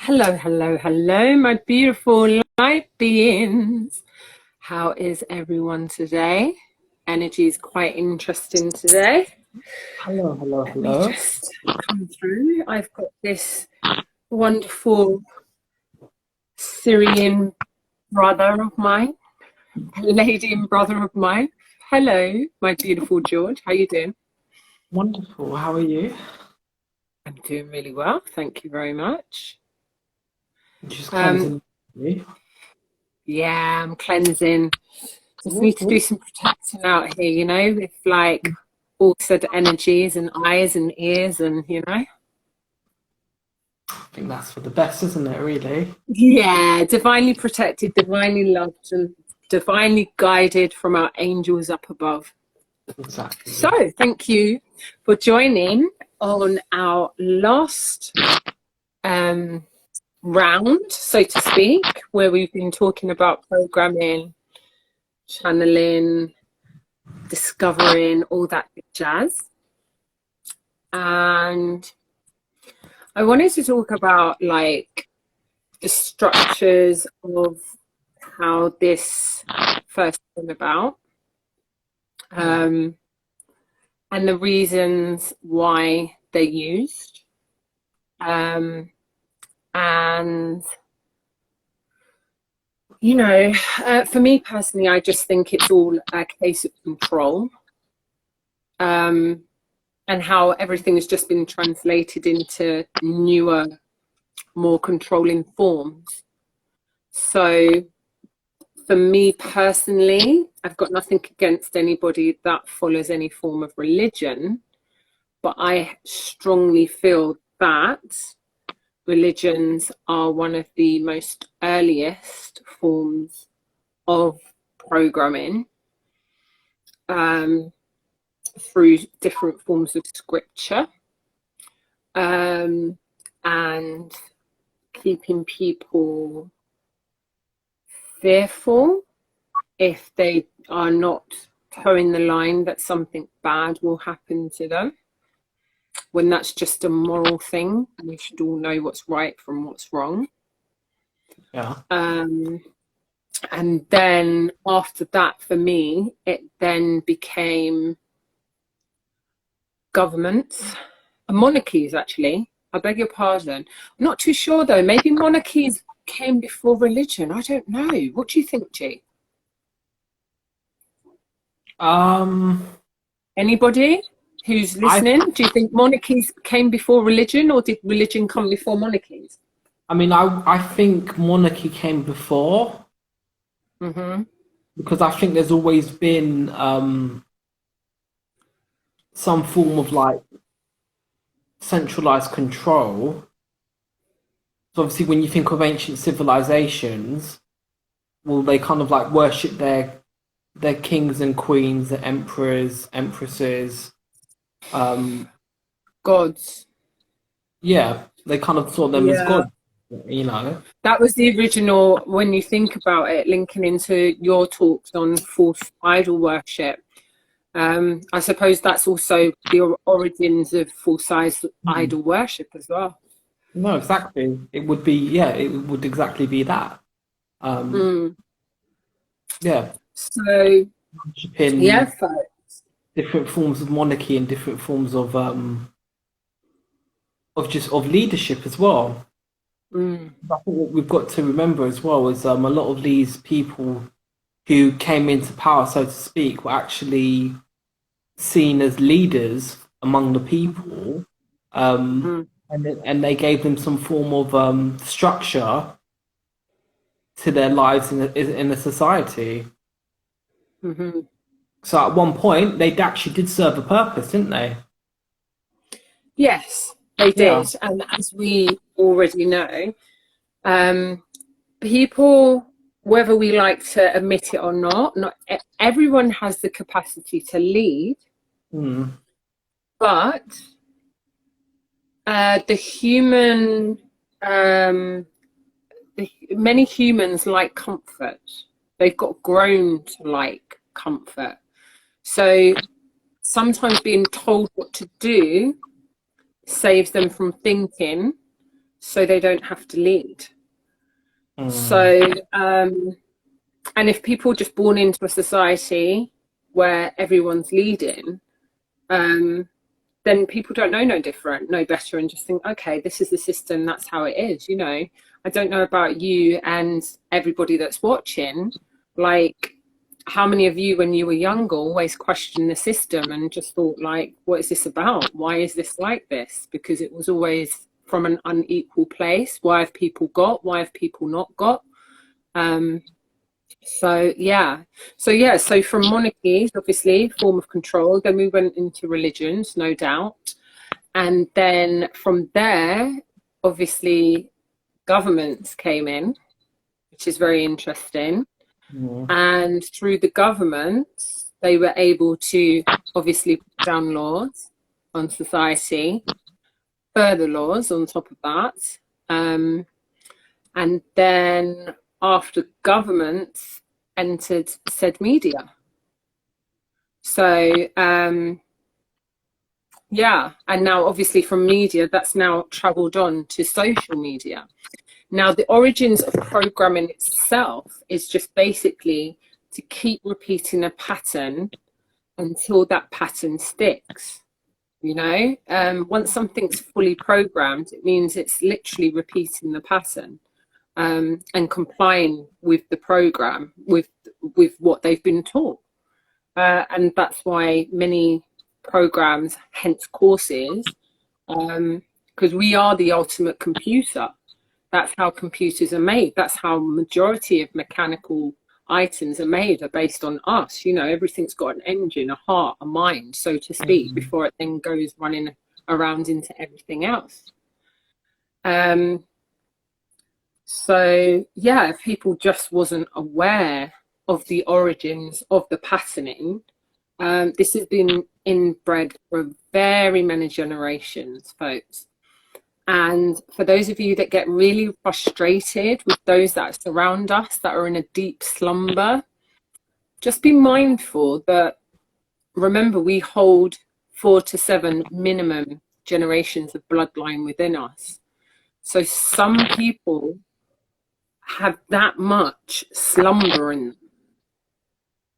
Hello, hello, hello, my beautiful light beings. How is everyone today? Energy is quite interesting today. Hello, hello, Let me hello. just come through. I've got this wonderful Syrian brother of mine, Palladian brother of mine. Hello, my beautiful George. How you doing? Wonderful. How are you? I'm doing really well. Thank you very much. Just Um, cleansing me. yeah, I'm cleansing. Just need to do Mhm. some protecting out here, with like altered energies and eyes and ears and I think that's for the best, isn't it, really? Yeah, divinely protected, divinely loved, and divinely guided from our angels up above. So, Exactly. thank you for joining on our last um, round, so to speak, where we've been talking about programming, channeling, discovering, all that good jazz. And I wanted to talk about like the structures of how this first came about, Yeah. um, and the reasons why they're used. Um, and, for me personally, I just think it's all a case of control, um, and how everything has just been translated into newer, more controlling forms. So, for me personally, I've got nothing against anybody that follows any form of religion, but I strongly feel that religions are one of the most earliest forms of programming, um, through different forms of scripture, um, and keeping people fearful if they are not towing the line that something bad will happen to them, when that's just a moral thing. We should all know what's right from what's wrong. Yeah. Um, and then after that, for me, it then became governments and monarchies, actually. I beg your pardon. I'm not too sure though. Maybe monarchies came before religion. I don't know. What do you think, G? Um, Anybody who's I listening, do you think monarchies came before religion, or did religion come before monarchies? I think monarchy came before Mm-hmm. because I think there's always been some form of like centralized control. So obviously when you think of ancient civilizations, well they kind of like worship their kings and queens, their emperors, empresses. Um, Gods. yeah, they kind of saw them as Yeah. gods, you know. That was the original, when you think about it, linking into your talks on false idol worship. I suppose that's also the origins of false Hmm. idol worship as well. No, exactly. It would be, yeah, it would exactly be that. Um, Mm. yeah, So, yeah, worshiping folks. different forms of monarchy and different forms of just of leadership as well. Mm. I think what we've got to remember as well is a lot of these people who came into power, so to speak, were actually seen as leaders among the people, Mm. and they gave them some form of structure to their lives in a society. Mm-hmm. So at one point, they actually did serve a purpose, didn't they? Yes, they Yeah. did. And as we already know, um, people, whether we like to admit it or not everyone has the capacity to lead, Mm. but the human, um, many humans like comfort. They've got grown to like comfort. So sometimes being told what to do saves them from thinking so they don't have to lead. So, and if people are just born into a society where everyone's leading, then people don't know no different, no better, and just think, okay, this is the system, that's how it is, you know. I don't know about you and everybody that's watching, like, how many of you, when you were younger, always questioned the system and just thought, like, what is this about? Why is this like this? Because it was always from an unequal place. Why have people got? Why have people not got? So from monarchies, obviously, form of control, then we went into religions, no doubt. And then from there, obviously, governments came in, which is very interesting. And through the governments, they were able to obviously put down laws on society, further laws on top of that. And then after governments entered said media. So, and now obviously from media, that's now traveled on to social media. Now, the origins of programming itself is just basically to keep repeating a pattern until that pattern sticks. You know, once something's fully programmed, it means it's literally repeating the pattern and complying with the program, with what they've been taught. And that's why many programs, hence courses, because we are the ultimate computer. That's how computers are made. That's how majority of mechanical items are made, are based on us. You know, everything's got an engine, a heart, a mind, so to speak, before it then goes running around into everything else. So yeah, if people just wasn't aware of the origins of the patterning, this has been inbred for very many generations, folks. And for those of you that get really frustrated with those that surround us, that are in a deep slumber, just be mindful that, remember, we hold 4 to 7 minimum generations of bloodline within us. So some people have that much slumber in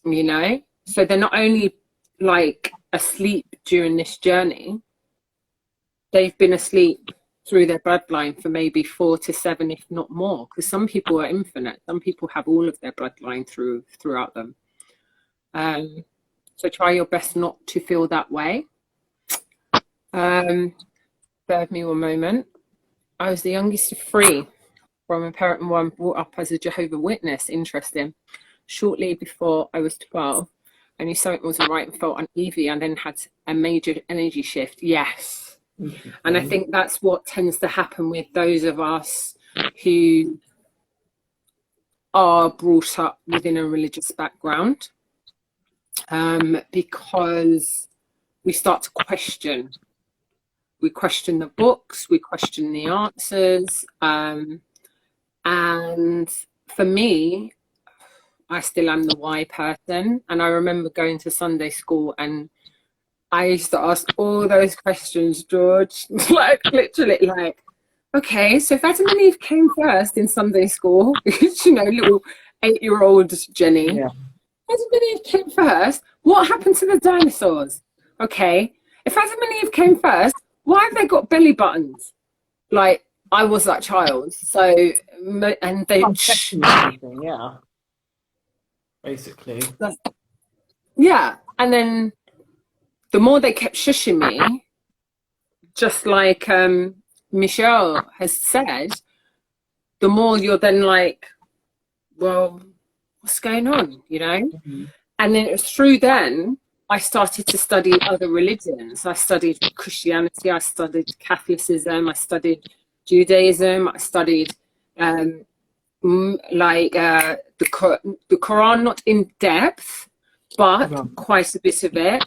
them, you know? So they're not only like asleep during this journey, they've been asleep through their bloodline for maybe 4 to 7, if not more, because some people are infinite. Some people have all of their bloodline throughout them. So try your best not to feel that way. Bear with me one moment. I was the youngest of 3 from a parent and one brought up as a Jehovah's Witness. Interesting. Shortly before I was 12, I knew something wasn't right and felt uneasy, and then had a major energy shift. Yes. And I think that's what tends to happen with those of us who are brought up within a religious background, because we start to question. We question the books, we question the answers. And for me, I still am the why person. And I remember going to Sunday school and I used to ask all those questions, George, like literally, like, okay, so if Adam and Eve came first in Sunday school, you know, little 8-year-old Jenny, Adam and Eve came first, what happened to the dinosaurs? Okay, if Adam and Eve came first, why have they got belly buttons? Like, I was that child, so, and they... Yeah, basically. Yeah, and then the more they kept shushing me, just like Michelle has said, the more you're then like, well, what's going on, you know? And then it was through then I started to study other religions. I studied Christianity, I studied Catholicism, I studied Judaism, I studied the Quran, not in depth, but quite a bit of it.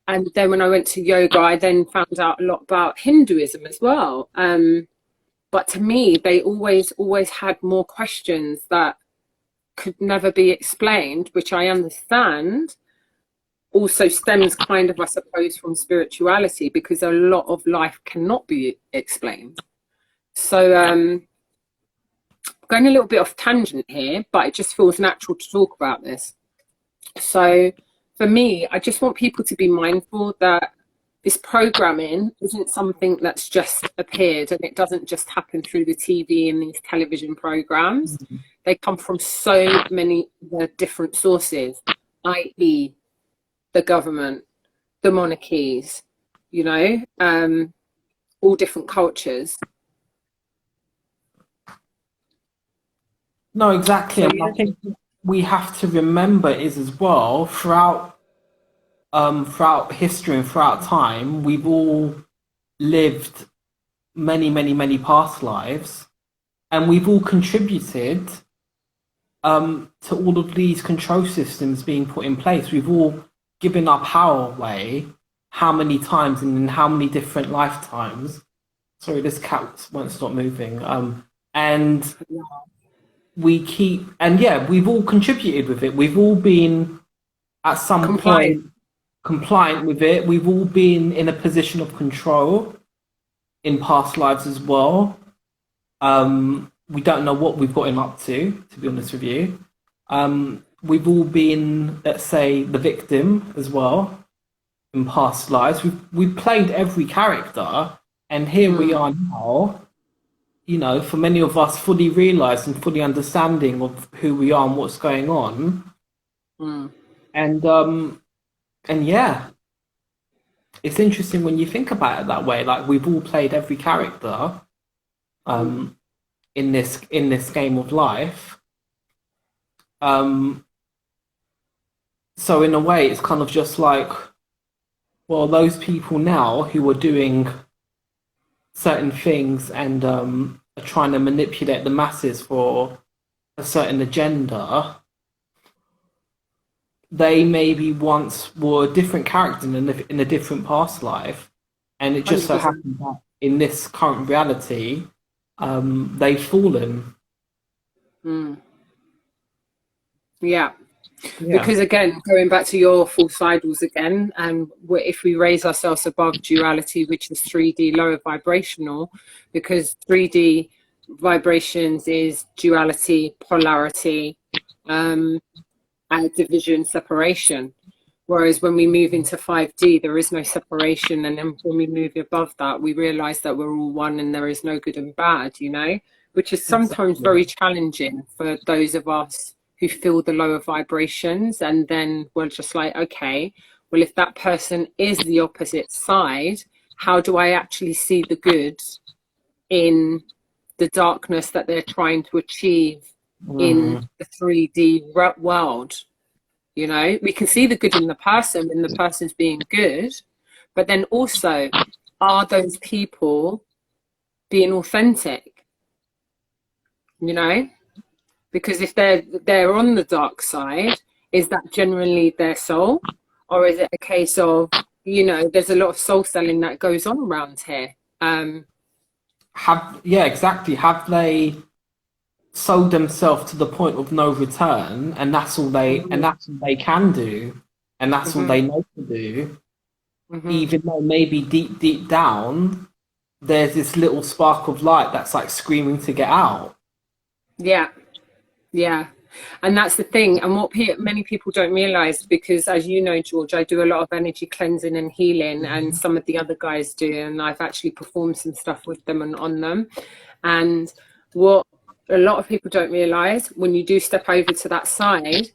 And then when I went to yoga, I then found out a lot about Hinduism as well. But to me, they always had more questions that could never be explained, which I understand also stems kind of, I suppose, from spirituality, because a lot of life cannot be explained. So going a little bit off tangent here, but it just feels natural to talk about this. So for me, I just want people to be mindful that this programming isn't something that's just appeared, and it doesn't just happen through the TV and these television programs. They come from so many different sources, i.e. the government, the monarchies, you know, all different cultures. No, exactly. So And I think we have to remember is as well throughout history and throughout time, we've all lived many past lives, and we've all contributed to all of these control systems being put in place. We've all given our power away how many times and in how many different lifetimes. Sorry, this cat won't stop moving. And we keep, and yeah, we've all contributed with it. We've all been at some point compliant with it. We've all been in a position of control in past lives as well. We don't know what we've gotten up to be honest with you. We've all been, let's say, the victim as well in past lives. We've played every character, and here we are now, you know, for many of us fully realized and fully understanding of who we are and what's going on. And yeah, it's interesting when you think about it that way. Like, we've all played every character in this game of life. So in a way, it's kind of just like, well, those people now who are doing certain things and are trying to manipulate the masses for a certain agenda, they maybe once were a different character in a different past life, and it just so 100%. happened that in this current reality, they've fallen. Yeah. Yeah. Because again, going back to your false idols again, and if we raise ourselves above duality, which is 3D lower vibrational, because 3D vibrations is duality, polarity, and division, separation. Whereas when we move into 5D, there is no separation. And then when we move above that, we realize that we're all one and there is no good and bad, you know, which is sometimes very challenging for those of us who feel the lower vibrations. And then we're just like, okay, well, if that person is the opposite side, how do I actually see the good in the darkness that they're trying to achieve in the 3D world? You know, we can see the good in the person when the person's being good, but then also, are those people being authentic? You know, because if they're on the dark side, is that generally their soul, or is it a case of, you know, there's a lot of soul selling that goes on around here? Exactly. Have they sold themselves to the point of no return, and that's all they can do, and that's all they know to do, even though maybe deep down there's this little spark of light that's like screaming to get out. Yeah, and that's the thing. And what many people don't realize, because as you know, George, I do a lot of energy cleansing and healing, and some of the other guys do, and I've actually performed some stuff with them and on them. And what a lot of people don't realize, when you do step over to that side,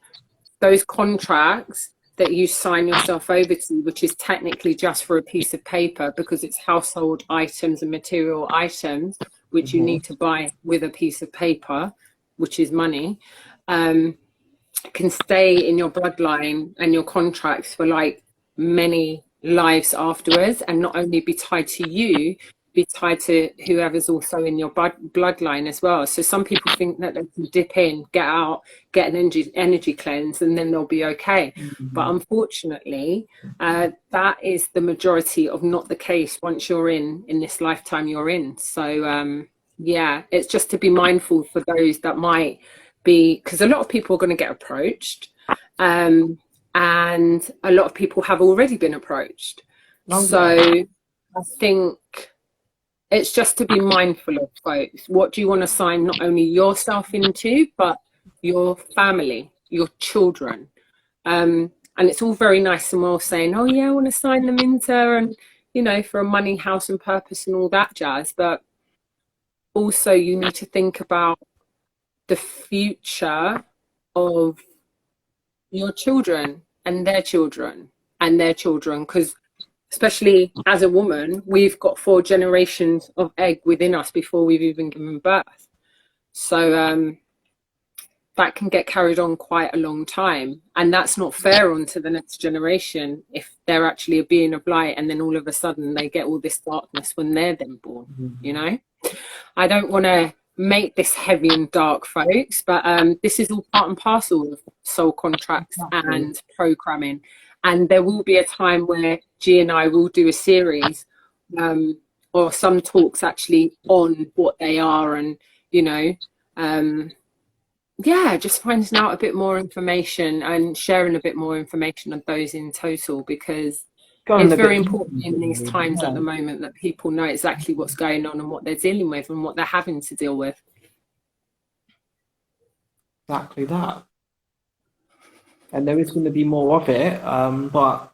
those contracts that you sign yourself over to, which is technically just for a piece of paper, because it's household items and material items, which you need to buy with a piece of paper, which is money, can stay in your bloodline and your contracts for like many lives afterwards, and not only be tied to you, be tied to whoever's also in your bloodline as well. So some people think that they can dip in, get out, get an energy cleanse, and then they'll be okay. But unfortunately, that is the majority of not the case once you're in this lifetime you're in. So yeah, it's just to be mindful for those that might be, because a lot of people are going to get approached, and a lot of people have already been approached. So I think it's just to be mindful of, folks. What do you want to sign not only yourself into, but your family, your children? And it's all very nice and well saying, oh yeah, I want to sign them into, and you know, for a money, house and purpose and all that jazz. But also you need to think about the future of your children and their children and their children, because especially as a woman, we've got 4 generations of egg within us before we've even given birth. So that can get carried on quite a long time, and that's not fair onto the next generation if they're actually a being of light, and then all of a sudden they get all this darkness when they're then born. You know, I don't want to make this heavy and dark, folks, but this is all part and parcel of soul contracts and programming. And there will be a time where G and I will do a series or some talks actually on what they are, and you know, yeah, just finding out a bit more information and sharing a bit more information of those in total, because it's very important in these times at the moment that people know exactly what's going on and what they're dealing with and what they're having to deal with. Exactly that. And there is going to be more of it, but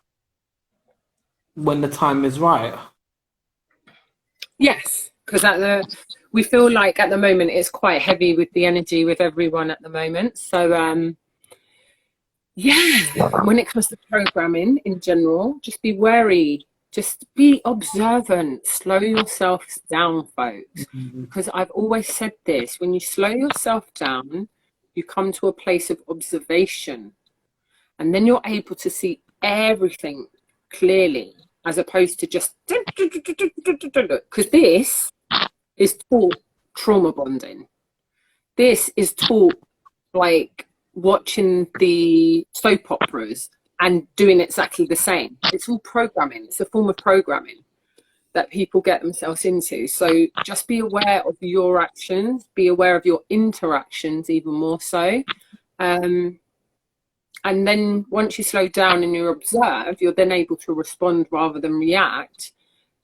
when the time is right. Yes, because we feel like at the moment it's quite heavy with the energy with everyone at the moment. So yeah, when it comes to programming in general, just be wary, just be observant, slow yourself down, folks. Because I've always said this, when you slow yourself down, you come to a place of observation, and then you're able to see everything clearly, as opposed to just, because this is taught trauma bonding. This is taught like watching the soap operas and doing exactly the same. It's all programming. It's a form of programming that people get themselves into. So just be aware of your actions, be aware of your interactions even more so. And then once you slow down and you observe, you're then able to respond rather than react.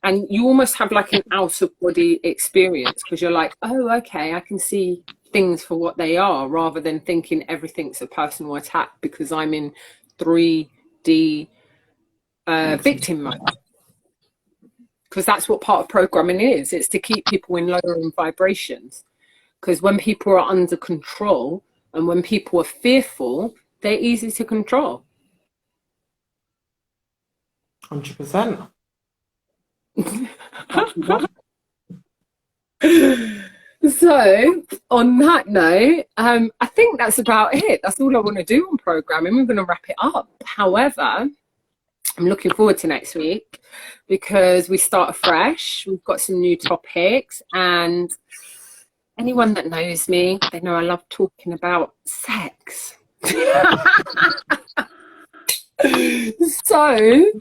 And you almost have like an out of body experience, because you're like, oh, okay, I can see things for what they are, rather than thinking everything's a personal attack because I'm in 3D victim mode. Because that's what part of programming is. It's to keep people in lowering vibrations. Because when people are under control and when people are fearful, they're easy to control. 100%. So on that note, I think that's about it. That's all I want to do on programming. We're going to wrap it up. However, I'm looking forward to next week because we start afresh. We've got some new topics, and anyone that knows me, they know I love talking about sex. So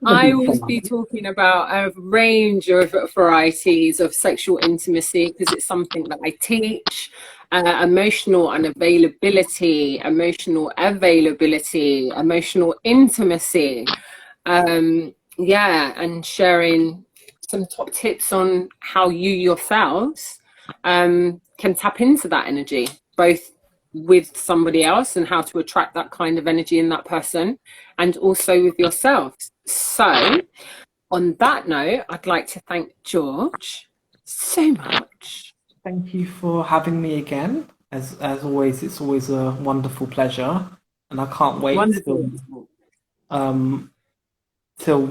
I will be talking about a range of varieties of sexual intimacy, because it's something that I teach. Emotional unavailability, emotional availability, emotional intimacy, yeah, and sharing some top tips on how you yourselves can tap into that energy, both with somebody else and how to attract that kind of energy in that person, and also with yourselves. So on that note, I'd like to thank George so much. Thank you for having me again. As always, it's always a wonderful pleasure, and I can't wait till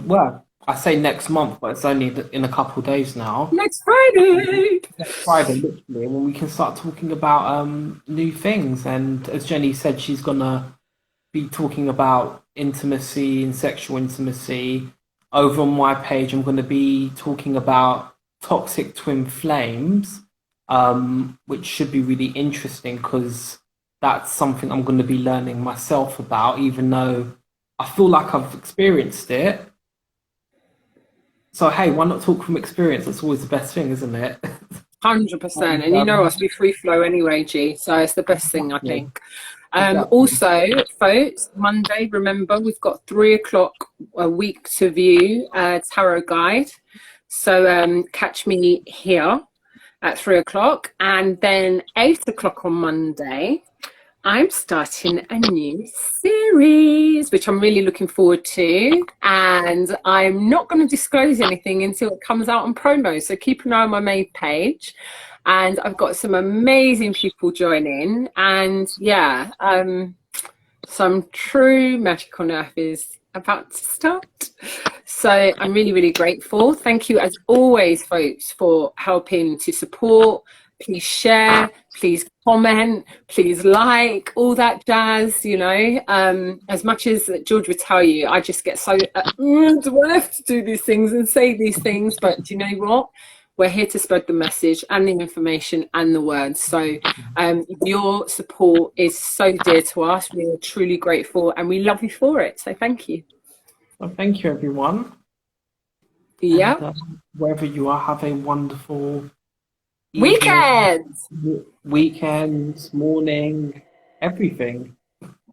well, I say next month, but it's only in a couple of days now. Next Friday. Next Friday, literally, when we can start talking about new things. And as Jenny said, she's gonna be talking about intimacy and sexual intimacy. Over on my page, I'm gonna be talking about toxic twin flames, which should be really interesting because that's something I'm going to be learning myself about, even though I feel like I've experienced it. So hey, why not talk from experience? That's always the best thing, isn't it? 100%. And you know us, we free flow anyway, G. So it's the best thing, I think. Also, folks, Monday, remember, we've got 3 o'clock a week to view tarot guide. So catch me here at 3 o'clock, and then 8 o'clock on Monday, I'm starting a new series, which I'm really looking forward to. And I'm not going to disclose anything until it comes out on promo. So keep an eye on my main page. And I've got some amazing people joining. And yeah, some true magic on earth is about to start. So I'm really, really grateful. Thank you as always, folks, for helping to support. Please share, please comment, please like, all that jazz, you know. As much as George would tell you, I just get so, do I have to do these things and say these things? But do you know what? We're here to spread the message and the information and the words. So your support is so dear to us. We are truly grateful and we love you for it. So thank you. Well, thank you, everyone. Yeah. And, wherever you are, have a wonderful weekends, morning, everything.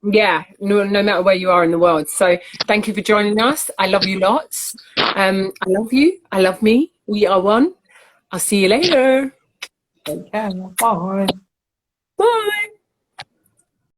Yeah, no matter where you are in the world. So thank you for joining us. I love you lots. I love you. I love me. We are one. I'll see you later. Take care. Bye.